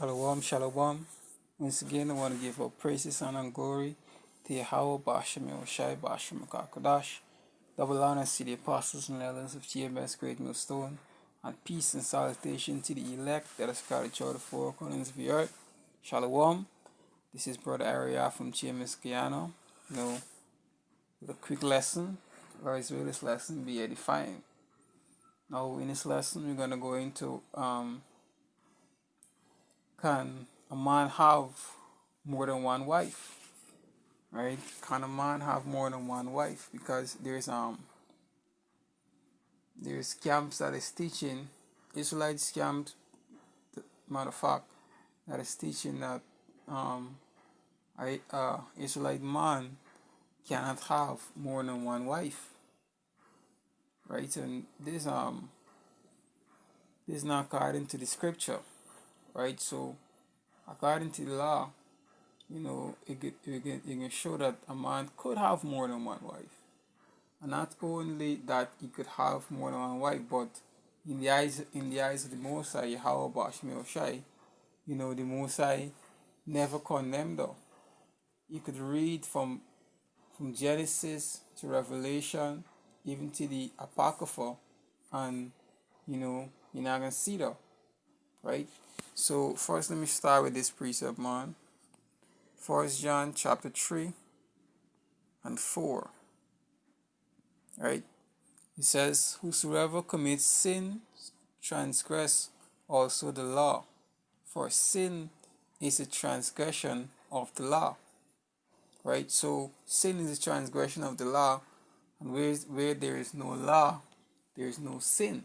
Shalom, shalom. Once again, I want to give all praises and glory to Yahweh, Bashem, Yoshai, Bashem, Kakadash. Double honor to the apostles and elders of GMS Great Millstone, and peace and salutation to the elect that are scattered throughout the four corners of the earth. Shalom. This is Brother Aria from GMS Guyana. With a quick lesson, or as well this lesson be edifying. Now, in this lesson, we're going to go into can a man have more than one wife? Right? Can a man have more than one wife? Because there's camps that is teaching, Israelite camps, matter of fact, that is teaching that Israelite man cannot have more than one wife. Right? And this is not according to the scripture. Right? So according to the law, it can show that a man could have more than one wife. And not only that he could have more than one wife, but in the eyes of the Most High, Yahweh Bashmi Oshai, the Most High never condemned her. You could read from Genesis to Revelation, even to the Apocrypha, and you're not gonna see that, right? So first, let me start with this precept, man. 1 John chapter 3 and 4. Right? It says, whosoever commits sin transgress also the law, for sin is a transgression of the law. Right? So sin is a transgression of the law, and where there is no law, there is no sin.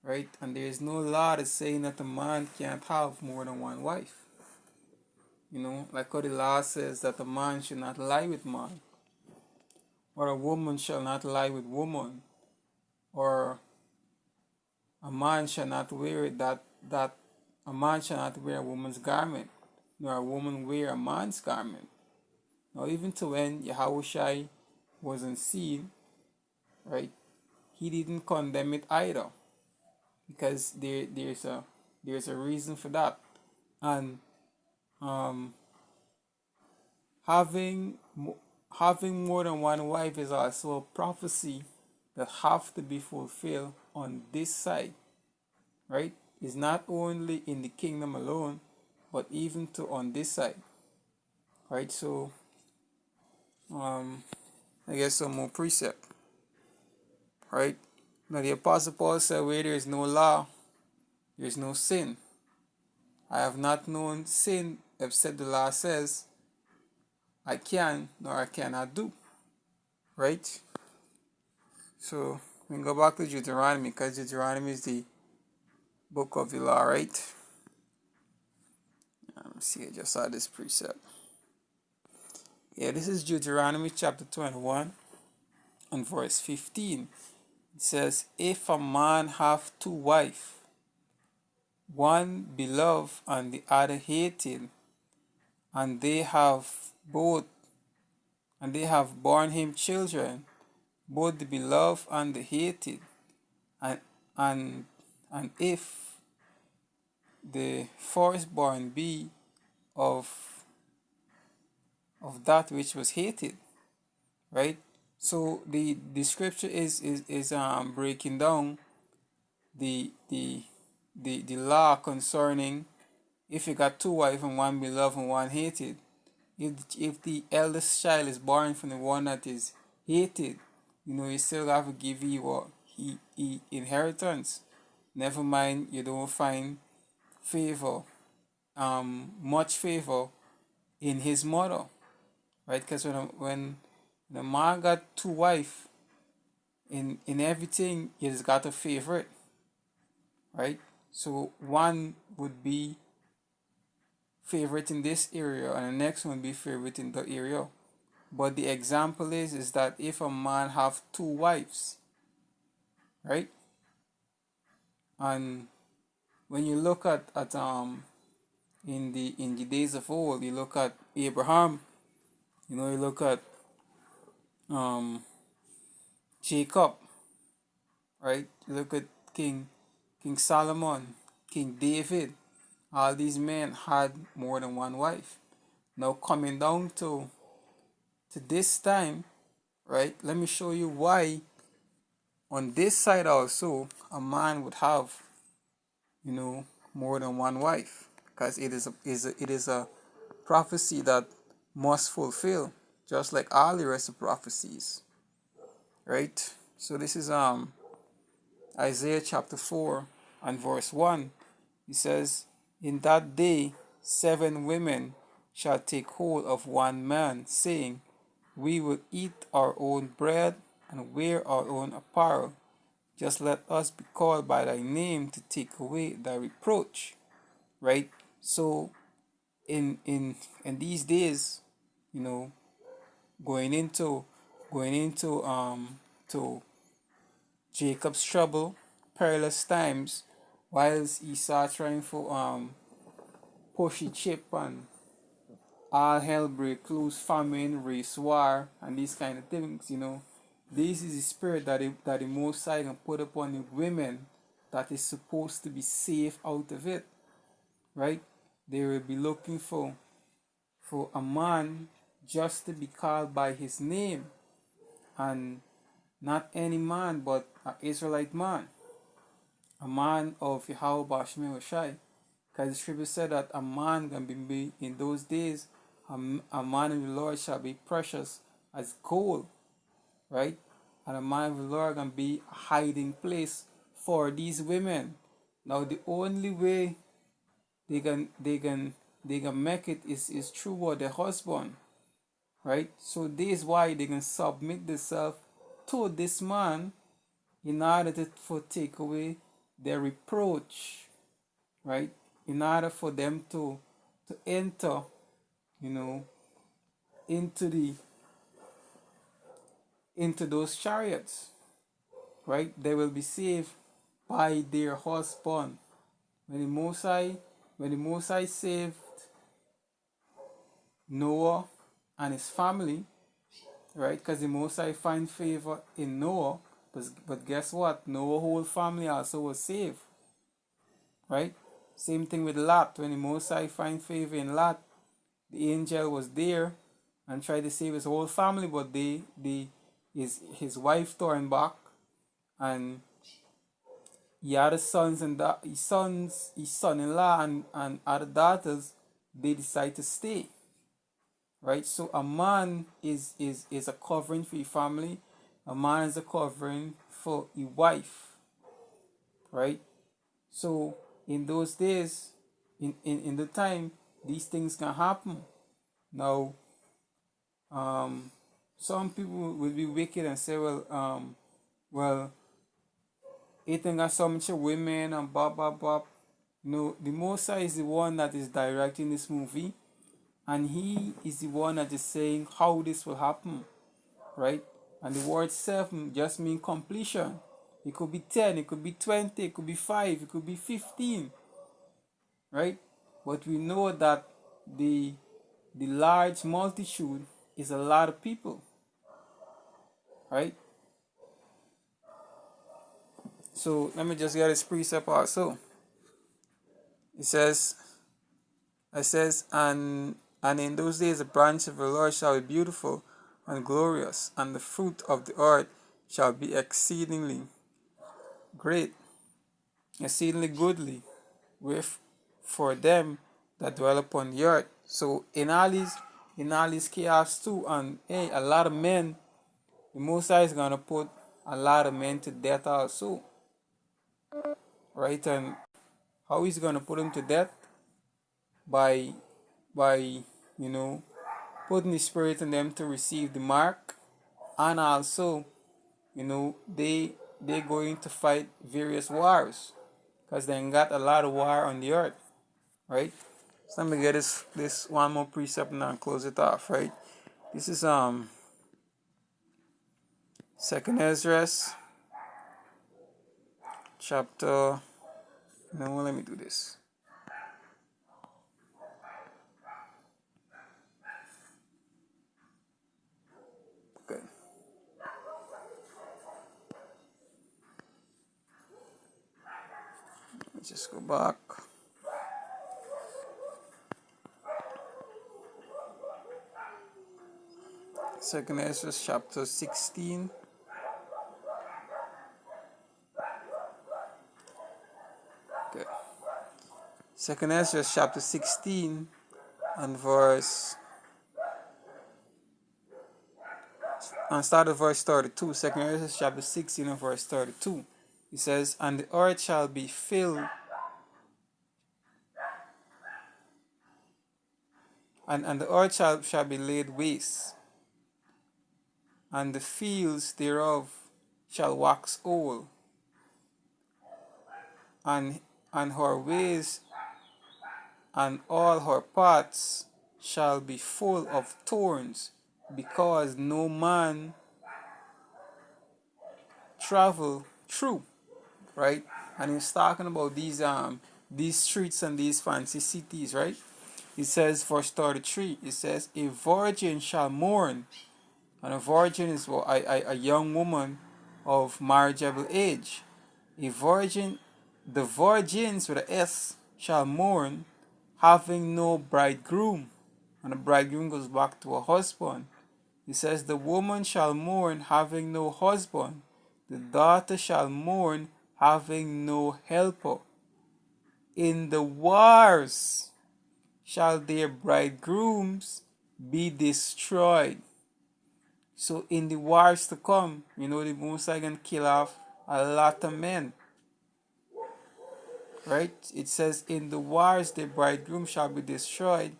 Right? And there is no law that's saying that a man can't have more than one wife. Like how the law says that a man should not lie with man, or a woman shall not lie with woman, or a man shall not wear that a man shall not wear a woman's garment, nor a woman wear a man's garment. Now, even to when Yahushai was on scene, right, he didn't condemn it either, because there's a reason for that. And having more than one wife is also a prophecy that have to be fulfilled on this side, right? It's not only in the kingdom alone, but even to on this side, right? So, I guess some more precept, right? Now the Apostle Paul said, where there is no law, there is no sin. I have not known sin except the law says I can nor I cannot do, right? So we can go back to Deuteronomy, because Deuteronomy is the book of the law, right? Let me see, I just saw this precept. Yeah, this is Deuteronomy chapter 21 and verse 15. It says, if a man have two wives, one beloved and the other hated, and they have borne him children, both the beloved and the hated, and and and if the firstborn be of that which was hated, right? So the scripture is breaking down the law concerning if you got two wives and one beloved and one hated. If the eldest child is born from the one that is hated, you still have to give he inheritance. Never mind, you don't find favor, much favor in his mother, right? Because when the man got two wives, in everything, he has got a favorite, right? So one would be favorite in this area, and the next one would be favorite in the area. But the example is that if a man have two wives, right? And when you look at in the days of old, you look at Abraham, you look at Jacob, right? You look at King Solomon, King David, all these men had more than one wife. Now coming down to this time, right? Let me show you why on this side also a man would have, you know, more than one wife, because it is a prophecy that must fulfill, just like all the rest of prophecies, right? So this is Isaiah chapter 4 and verse 1. He says, "In that day 7 women shall take hold of one man, saying, We will eat our own bread and wear our own apparel. Just let us be called by thy name to take away thy reproach." Right? So in these days, you know, going into going into to Jacob's trouble, perilous times, whilst Esau trying for push the chip and all hell break loose, famine, race war, and these kind of things, you know. This is the spirit that the Most High can put upon the women that is supposed to be safe out of it, right? They will be looking for a man just to be called by his name, and not any man, but an Israelite man, a man of Yahweh Bashmi Shai. Because the scripture said that a man can be in those days, a man of the Lord shall be precious as gold, right? And a man of the Lord can be a hiding place for these women. Now the only way they can they can they can make it is through what their husband, right? So this is why they can submit themselves to this man in order for take away their reproach, right? In order for them to enter, you know, into the into those chariots, right? They will be saved by their husband. When the Mosai when the Mosai saved Noah and his family, right? Because the Mosai find favor in Noah, but guess what? Noah's whole family also was saved, right? Same thing with Lot. When the Mosai find favor in Lot, the angel was there and tried to save his whole family, but his wife turned back, and he had his sons and his son-in-law and other daughters. They decide to stay, right? So a man is a covering for your family. A man is a covering for your wife, right? So in those days, in the time, these things can happen. Now, um, some people will be wicked and say, well, eating got so much women and blah blah blah. No, the Mosa is the one that is directing this movie, and he is the one that is saying how this will happen, right? And the word self just mean completion. It could be 10, it could be 20, it could be 5, it could be 15, right? But we know that the the large multitude is a lot of people, right? So let me just get this precept also. It says, and in those days the branch of the Lord shall be beautiful and glorious, and the fruit of the earth shall be exceedingly great, exceedingly goodly, with for them that dwell upon the earth. So in all these chaos too, and hey, a lot of men, the Most High is gonna put a lot of men to death also, right? And how he's gonna put them to death? By by you know, putting the spirit in them to receive the mark, and also, you know, they're going to fight various wars, because they got a lot of war on the earth, right? So let me get this one more precept now and close it off, right? This is Second Ezra chapter. No, let me do this. Good. Let's just go back. Second Ezra chapter 16. Okay. Second Ezra chapter 16 and start at verse 32. Second Ezra chapter 16 and verse 32. It says, "And the earth shall be filled, and the earth shall be laid waste, and the fields thereof shall wax old, and her ways and all her paths shall be full of thorns, because no man travel through." Right? And he's talking about these streets and these fancy cities, right? It says, verse 33, it says, "A virgin shall mourn," and a virgin is a young woman of marriageable age. A virgin, the virgins with a S shall mourn, having no bridegroom. And the bridegroom goes back to a husband. It says, "The woman shall mourn, having no husband. The daughter shall mourn, having no helper. In the wars shall their bridegrooms be destroyed." So in the wars to come, the Most High gonna kill off a lot of men. Right? It says, "In the wars their bridegroom shall be destroyed,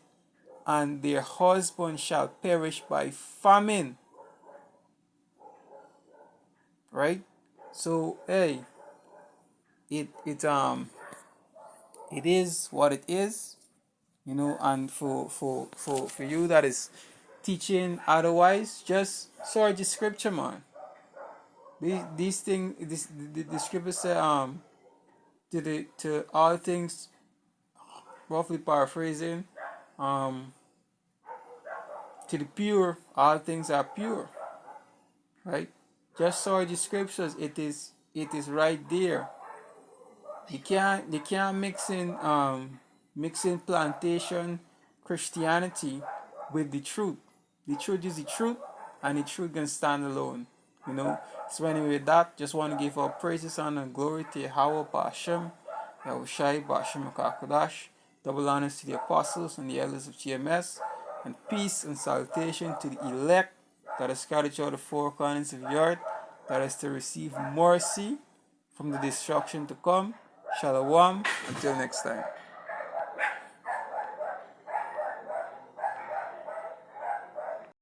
and their husband shall perish by famine." Right? So hey, it is what it is, and for you that is teaching otherwise, just search the scripture, man. These things, the scripture say, to all things, roughly paraphrasing, um to the pure, all things are pure. Right? Just search the scriptures. It is right there. You can't mix in plantation Christianity with the truth. The truth is the truth, and the truth can stand alone. So anyway, with that, just want to give our praises, honor, and glory to Yahweh Ba'ashem, Yahushai Ba'ashem Akakodash. Double honors to the apostles and the elders of GMS, and peace and salutation to the elect that are scattered throughout the four corners of the earth, that is to receive mercy from the destruction to come. Shalom. Until next time.